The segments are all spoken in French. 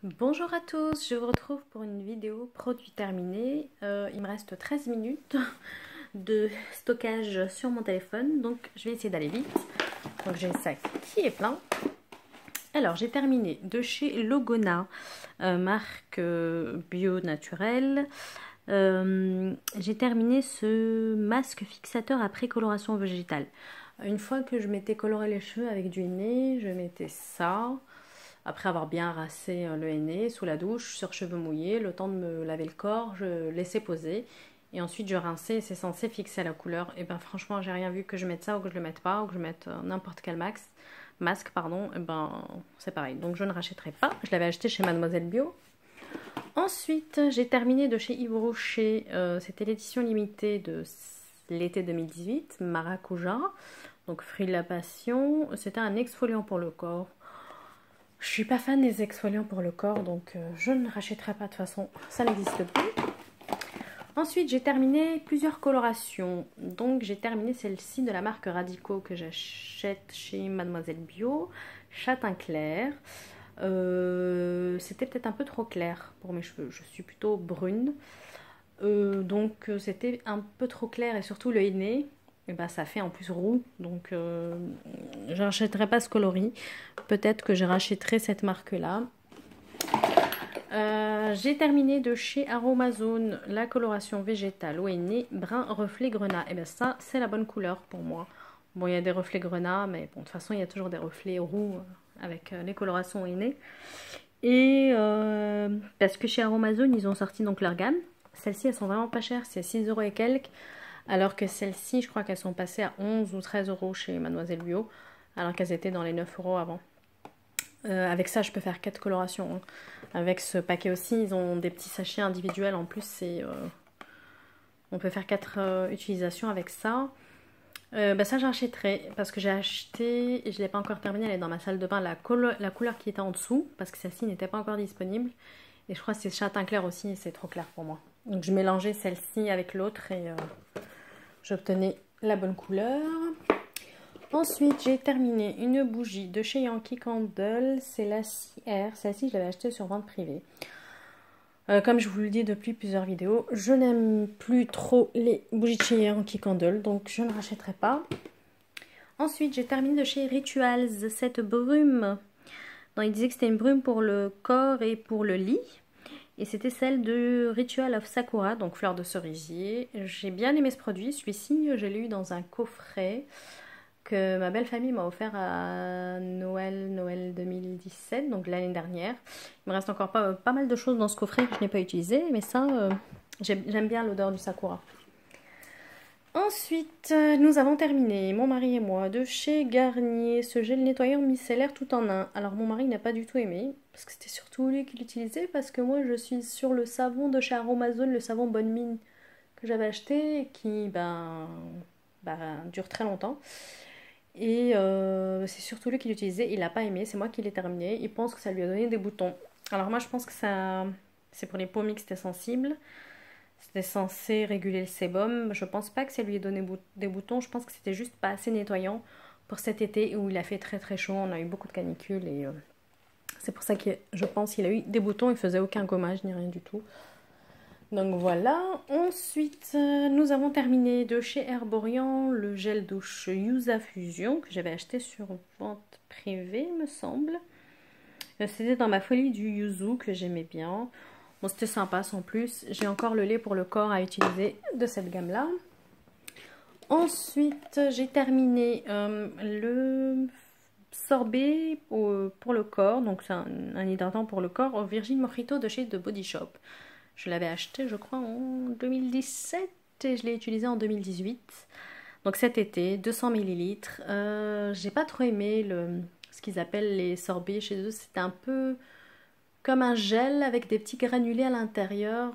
Bonjour à tous, je vous retrouve pour une vidéo produit terminé. Il me reste 13 minutes de stockage sur mon téléphone, donc je vais essayer d'aller vite. Donc j'ai le sac qui est plein. Alors j'ai terminé de chez Logona, marque bio naturelle. J'ai terminé ce masque fixateur après coloration végétale. Une fois que je m'étais coloré les cheveux avec du henné, je mettais ça. Après avoir bien rassé le henné sous la douche, sur cheveux mouillés, le temps de me laver le corps, je laissais poser. Et ensuite je rinçais et c'est censé fixer la couleur. Et ben franchement j'ai rien vu que je mette ça ou que je le mette pas ou que je mette n'importe quel masque. Et ben c'est pareil. Donc je ne rachèterai pas. Je l'avais acheté chez Mademoiselle Bio. Ensuite j'ai terminé de chez Yves Rocher. C'était l'édition limitée de l'été 2018, Maracuja. Donc fruit de la passion. C'était un exfoliant pour le corps. Je suis pas fan des exfoliants pour le corps, donc je ne rachèterai pas de toute façon, ça n'existe plus. Ensuite, j'ai terminé plusieurs colorations. Donc, j'ai terminé celle-ci de la marque Radico que j'achète chez Mademoiselle Bio, châtain clair. C'était peut-être un peu trop clair pour mes cheveux, je suis plutôt brune. Donc, c'était un peu trop clair et surtout le henné. Et ben, ça fait en plus roux, donc je rachèterai pas ce coloris. Peut-être que je rachèterai cette marque-là. J'ai terminé de chez Aromazone la coloration végétale au henné brun reflet grenat. Et bien ça, c'est la bonne couleur pour moi. Bon, il y a des reflets grenat, mais bon, de toute façon, il y a toujours des reflets roux avec les colorations au henné. Et parce que chez Aromazone, ils ont sorti donc leur gamme. Celles-ci, elles sont vraiment pas chères, c'est 6 € et quelques. Alors que celles-ci, je crois qu'elles sont passées à 11 ou 13 € chez Mademoiselle Bio, alors qu'elles étaient dans les 9 € avant. Avec ça, je peux faire 4 colorations. Hein. Avec ce paquet aussi, ils ont des petits sachets individuels. En plus, on peut faire 4 utilisations avec ça. Ça, j'achèterai parce que j'ai acheté, et je ne l'ai pas encore terminé, elle est dans ma salle de bain, la couleur qui était en dessous, parce que celle-ci n'était pas encore disponible. Et je crois que c'est châtain clair aussi, c'est trop clair pour moi. Donc je mélangeais celle-ci avec l'autre et j'obtenais la bonne couleur. Ensuite, j'ai terminé une bougie de chez Yankee Candle. C'est la CR. Celle-ci, je l'avais achetée sur vente privée. Comme je vous le dis depuis plusieurs vidéos, je n'aime plus trop les bougies de chez Yankee Candle, donc je ne rachèterai pas. Ensuite, j'ai terminé de chez Rituals cette brume. Donc, il disait que c'était une brume pour le corps et pour le lit. Et c'était celle de Ritual of Sakura, donc fleur de cerisier. J'ai bien aimé ce produit. Celui-ci, je l'ai eu dans un coffret que ma belle famille m'a offert à Noël 2017, donc l'année dernière. Il me reste encore pas mal de choses dans ce coffret que je n'ai pas utilisé, mais ça, j'aime bien l'odeur du Sakura. Ensuite, nous avons terminé, mon mari et moi, de chez Garnier, ce gel nettoyant micellaire tout en un. Alors mon mari n'a pas du tout aimé, parce que c'était surtout lui qui l'utilisait, parce que moi je suis sur le savon de chez Aromazone, le savon Bonne Mine que j'avais acheté, et qui dure très longtemps. Et c'est surtout lui qui l'utilisait, il n'a pas aimé, c'est moi qui l'ai terminé, il pense que ça lui a donné des boutons. Alors moi je pense que ça, c'est pour les peaux mixtes et sensibles. C'était censé réguler le sébum. Je pense pas que ça lui ait donné des boutons. Je pense que c'était juste pas assez nettoyant pour cet été où il a fait très très chaud. On a eu beaucoup de canicules et c'est pour ça que je pense qu'il a eu des boutons. Il faisait aucun gommage ni rien du tout. Donc voilà. Ensuite, nous avons terminé de chez Herborian le gel douche Yusa Fusion que j'avais acheté sur vente privée, me semble. C'était dans ma folie du yuzu que j'aimais bien. Bon, c'était sympa sans plus. J'ai encore le lait pour le corps à utiliser de cette gamme-là. Ensuite, j'ai terminé le sorbet pour le corps. Donc, c'est un hydratant pour le corps au Virgin Mojito de chez The Body Shop. Je l'avais acheté, je crois, en 2017 et je l'ai utilisé en 2018. Donc, cet été, 200 ml. J'ai pas trop aimé ce qu'ils appellent les sorbets chez eux. C'était un peu comme un gel avec des petits granulés à l'intérieur.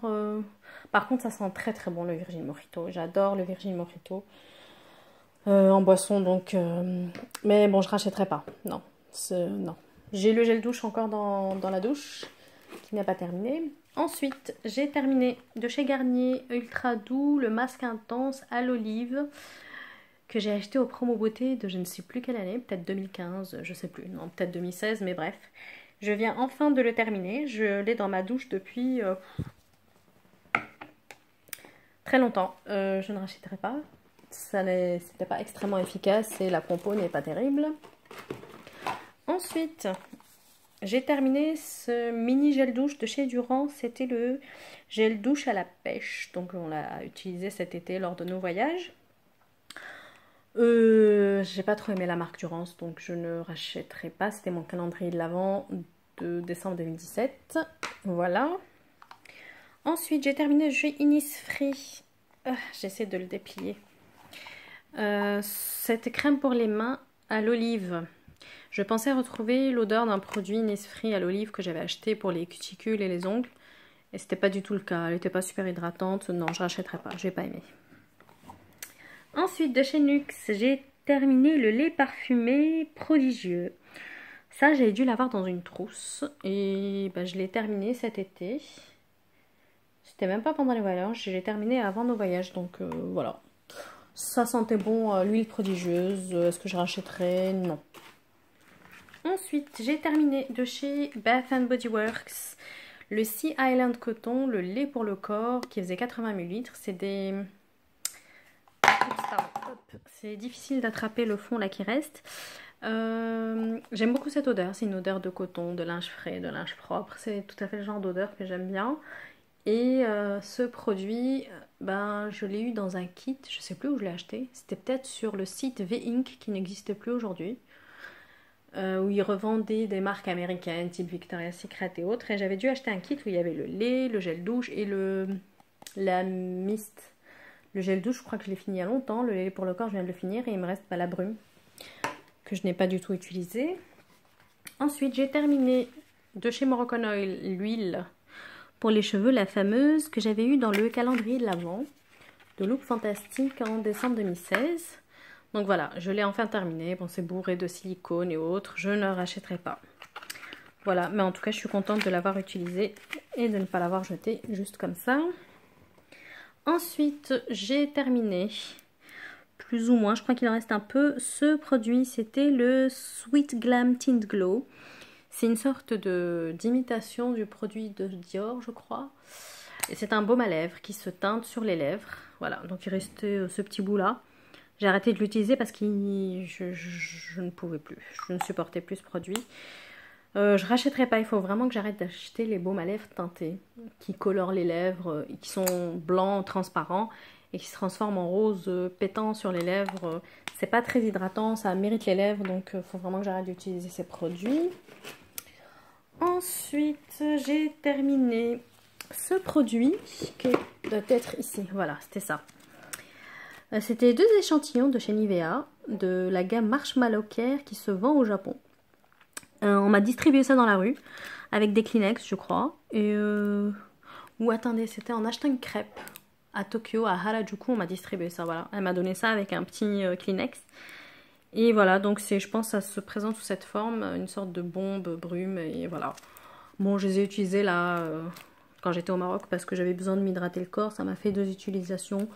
Par contre, ça sent très très bon le Virgin Mojito. J'adore le Virgin Mojito en boisson, donc. Mais bon, je rachèterai pas. Non, non. J'ai le gel douche encore dans la douche, qui n'est pas terminé. Ensuite, j'ai terminé de chez Garnier Ultra Doux le masque intense à l'olive que j'ai acheté au promo beauté de je ne sais plus quelle année, peut-être 2015, je sais plus, non, peut-être 2016, mais bref. Je viens enfin de le terminer. Je l'ai dans ma douche depuis très longtemps. Je ne rachèterai pas. C'était pas extrêmement efficace et la compo n'est pas terrible. Ensuite, j'ai terminé ce mini gel douche de chez Durand. C'était le gel douche à la pêche. Donc on l'a utilisé cet été lors de nos voyages. J'ai pas trop aimé la marque Durance, donc je ne rachèterai pas. C'était mon calendrier de l'Avent de décembre 2017. Voilà. Ensuite, j'ai terminé le jeu Innisfree. J'essaie de le déplier. Cette crème pour les mains à l'olive. Je pensais retrouver l'odeur d'un produit Innisfree à l'olive que j'avais acheté pour les cuticules et les ongles. Et c'était pas du tout le cas. Elle n'était pas super hydratante. Non, je rachèterai pas. J'ai pas aimé. Ensuite, de chez Nux, j'ai terminé le lait parfumé prodigieux. Ça, j'ai dû l'avoir dans une trousse. Et je l'ai terminé cet été. C'était même pas pendant les voyages. J'ai terminé avant nos voyages. Donc voilà. Ça sentait bon, l'huile prodigieuse. Est-ce que je rachèterais? Non. Ensuite, j'ai terminé de chez Bath & Body Works le Sea Island Coton, le lait pour le corps qui faisait 80 ml. C'est des... C'est difficile d'attraper le fond là qui reste. J'aime beaucoup cette odeur. C'est une odeur de coton, de linge frais, de linge propre. C'est tout à fait le genre d'odeur que j'aime bien. Et ce produit, je l'ai eu dans un kit. Je ne sais plus où je l'ai acheté. C'était peut-être sur le site V-Ink qui n'existe plus aujourd'hui. Où ils revendaient des marques américaines type Victoria's Secret et autres. Et j'avais dû acheter un kit où il y avait le lait, le gel douche et la mist. Le gel douche, je crois que je l'ai fini il y a longtemps. Le lait pour le corps, je viens de le finir. Et il me reste la brume, que je n'ai pas du tout utilisée. Ensuite, j'ai terminé de chez Moroccan Oil l'huile pour les cheveux, la fameuse que j'avais eue dans le calendrier de l'Avent de Look Fantastique en décembre 2016. Donc voilà, je l'ai enfin terminé. Bon, c'est bourré de silicone et autres. Je ne rachèterai pas. Voilà, mais en tout cas, je suis contente de l'avoir utilisé et de ne pas l'avoir jeté juste comme ça. Ensuite, j'ai terminé, plus ou moins, je crois qu'il en reste un peu, ce produit, c'était le Sweet Glam Tint Glow. C'est une sorte d'imitation du produit de Dior, je crois. Et c'est un baume à lèvres qui se teinte sur les lèvres. Voilà, donc il restait ce petit bout là. J'ai arrêté de l'utiliser parce que je ne pouvais plus, je ne supportais plus ce produit. Je rachèterai pas, il faut vraiment que j'arrête d'acheter les baumes à lèvres teintés qui colorent les lèvres, qui sont blancs, transparents et qui se transforment en rose pétant sur les lèvres. C'est pas très hydratant, ça mérite les lèvres, donc il faut vraiment que j'arrête d'utiliser ces produits. Ensuite, j'ai terminé ce produit qui doit être ici. Voilà, c'était ça. C'était 2 échantillons de chez Nivea de la gamme Marshmallow Care qui se vend au Japon. On m'a distribué ça dans la rue avec des Kleenex, je crois. Et ou attendez, c'était en achetant une crêpe à Tokyo, à Harajuku, on m'a distribué ça. Voilà, elle m'a donné ça avec un petit Kleenex. Et voilà, donc je pense que ça se présente sous cette forme, une sorte de bombe brume. Et voilà. Bon, je les ai utilisés là quand j'étais au Maroc parce que j'avais besoin de m'hydrater le corps. Ça m'a fait 2 utilisations.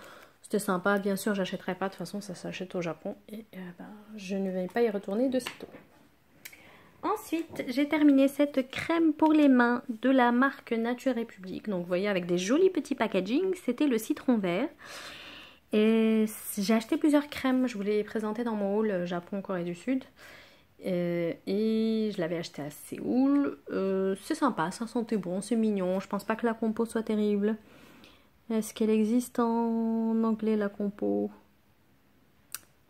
C'était sympa. Bien sûr, j'achèterai pas. De toute façon, ça s'achète au Japon. Et je ne vais pas y retourner de sitôt. Ensuite, j'ai terminé cette crème pour les mains de la marque Nature République. Donc, vous voyez, avec des jolis petits packaging. C'était le citron vert. Et j'ai acheté plusieurs crèmes. Je vous les ai présentées dans mon haul Japon, Corée du Sud. Et je l'avais acheté à Séoul. C'est sympa, ça sentait bon, c'est mignon. Je pense pas que la compo soit terrible. Est-ce qu'elle existe en anglais, la compo?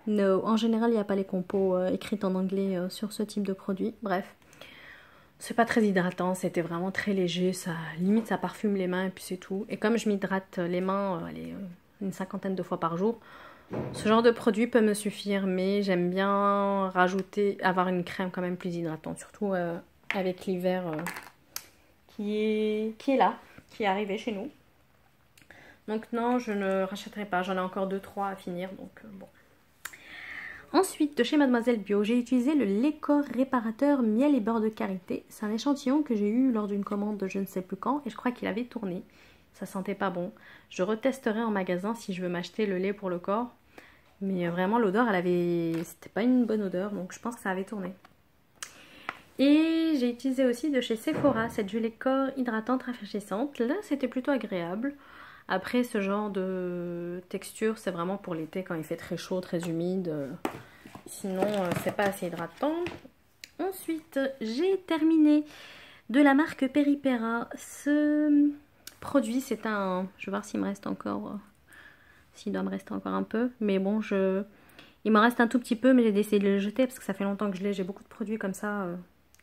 Non, en général, il n'y a pas les compos écrites en anglais sur ce type de produit. Bref, c'est pas très hydratant, c'était vraiment très léger. Ça, limite, ça parfume les mains et puis c'est tout. Et comme je m'hydrate les mains une 50aine de fois par jour, ce genre de produit peut me suffire. Mais j'aime bien rajouter, avoir une crème quand même plus hydratante. Surtout avec l'hiver qui est là, qui est arrivé chez nous. Donc non, je ne rachèterai pas. J'en ai encore 2-3 à finir, donc bon. Ensuite, de chez Mademoiselle Bio, j'ai utilisé le lait corps réparateur miel et beurre de karité. C'est un échantillon que j'ai eu lors d'une commande de je ne sais plus quand et je crois qu'il avait tourné. Ça sentait pas bon. Je retesterai en magasin si je veux m'acheter le lait pour le corps. Mais vraiment, l'odeur, c'était pas une bonne odeur, donc je pense que ça avait tourné. Et j'ai utilisé aussi de chez Sephora cette gelée corps hydratante rafraîchissante. Là, c'était plutôt agréable. Après, ce genre de texture, c'est vraiment pour l'été quand il fait très chaud, très humide. Sinon, c'est pas assez hydratant. Ensuite, j'ai terminé de la marque Peripera. Ce produit, c'est un... Je vais voir s'il me reste encore... S'il doit me rester encore un peu. Mais bon, il m'en reste un tout petit peu, mais j'ai décidé de le jeter parce que ça fait longtemps que je l'ai. J'ai beaucoup de produits comme ça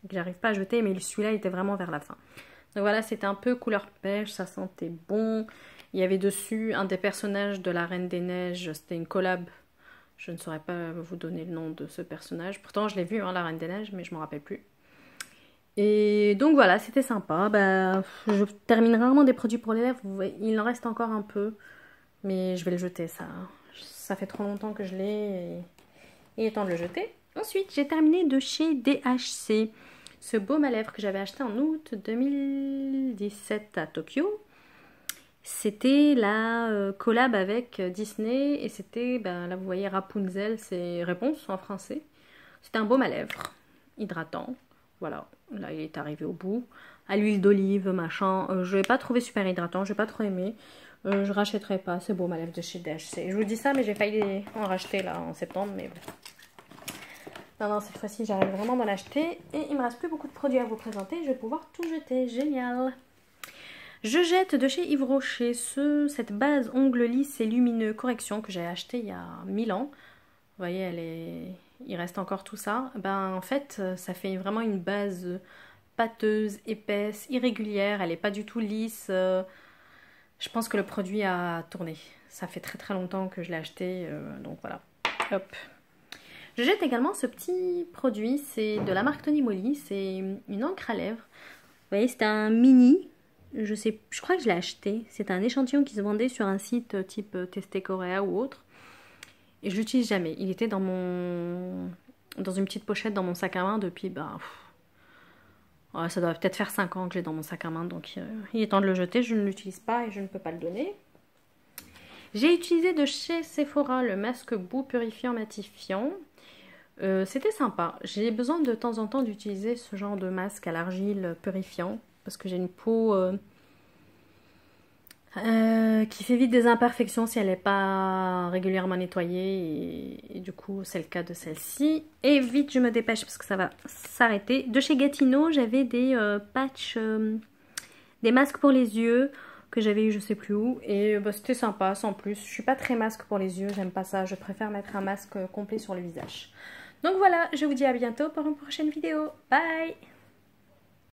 que j'arrive pas à jeter, mais celui-là était vraiment vers la fin. Donc voilà, c'était un peu couleur pêche, ça sentait bon. Il y avait dessus un des personnages de la Reine des Neiges, c'était une collab. Je ne saurais pas vous donner le nom de ce personnage. Pourtant, je l'ai vu, hein, la Reine des Neiges, mais je ne me rappelle plus. Et donc voilà, c'était sympa. Bah, je termine rarement des produits pour les lèvres. Il en reste encore un peu, mais je vais le jeter, ça. Ça fait trop longtemps que je l'ai et il est temps de le jeter. Ensuite, j'ai terminé de chez DHC ce baume à lèvres que j'avais acheté en août 2017 à Tokyo. C'était la collab avec Disney et c'était, ben, là vous voyez Rapunzel, c'est Réponse en français. C'était un baume à lèvres, hydratant. Voilà, là il est arrivé au bout. À l'huile d'olive, machin. Je l'ai pas trouvé super hydratant, je n'ai pas trop aimé. Je rachèterai pas ce baume à lèvres de chez DHC. Je vous dis ça, mais j'ai failli en racheter là en septembre, mais bon. Non, cette fois-ci, j'arrive vraiment d'en acheter. Et il me reste plus beaucoup de produits à vous présenter. Je vais pouvoir tout jeter. Génial! Je jette de chez Yves Rocher cette base ongles lisses et lumineux correction que j'ai acheté il y a 1000 ans. Vous voyez, il reste encore tout ça. Ben, en fait, ça fait vraiment une base pâteuse, épaisse, irrégulière. Elle n'est pas du tout lisse. Je pense que le produit a tourné. Ça fait très très longtemps que je l'ai acheté. Donc voilà. Hop. Je jette également ce petit produit, c'est de la marque Tony Moly, c'est une encre à lèvres. Vous voyez, c'est un mini, je crois que je l'ai acheté. C'est un échantillon qui se vendait sur un site type Testé Korea ou autre. Et je l'utilise jamais. Il était dans une petite pochette dans mon sac à main depuis, ça doit peut-être faire 5 ans que j'ai dans mon sac à main. Donc il est temps de le jeter, je ne l'utilise pas et je ne peux pas le donner. J'ai utilisé de chez Sephora le masque boue purifiant matifiant. C'était sympa. J'ai besoin de temps en temps d'utiliser ce genre de masque à l'argile purifiant parce que j'ai une peau qui fait vite des imperfections si elle n'est pas régulièrement nettoyée et du coup c'est le cas de celle-ci. Et vite je me dépêche parce que ça va s'arrêter. De chez Gatineau j'avais des patchs, des masques pour les yeux que j'avais eu je sais plus où et c'était sympa sans plus. Je suis pas très masque pour les yeux, j'aime pas ça, je préfère mettre un masque complet sur le visage. Donc voilà, je vous dis à bientôt pour une prochaine vidéo. Bye!